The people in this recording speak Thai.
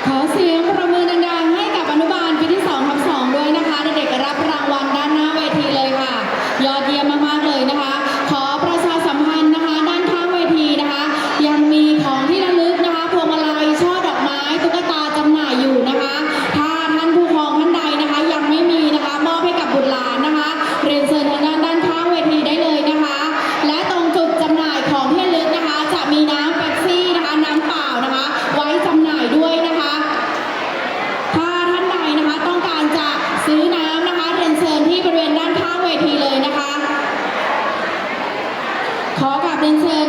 ขอเสียงประมือดังๆให้กับอนุบาลปีที่2/2ด้วยนะคะเด็กๆรับรางวัลด้านหน้าเวทีเลยค่ะยอดเยี่ยมมากๆเลยนะคะขอประชาสัมพันธ์นะคะด้านข้างเวทีนะคะยังมีของที่ระลึกนะคะพวงมาลัยช่อดอกไม้ตุ๊กตาจำหน่ายอยู่นะคะถ้าท่านผู้ปกครองท่านใดนะคะยังไม่มีนะคะมอบให้กับบุตรหลานนะคะเรียนเชิญทางด้านข้างเวทีได้เลยนะคะและตรงจุดจำหน่ายของที่ระลึกนะคะจะมีน้ำเป๊ปซี่นะคะน้ำเปล่านะคะไว้จำหน่ายด้วยนะคะถ้าท่านใดนะคะต้องการจะซื้อน้ำนะคะเรียนเชิญที่บริเวณด้านข้างเวทีเลยนะคะขอกราบเรียนเชิญ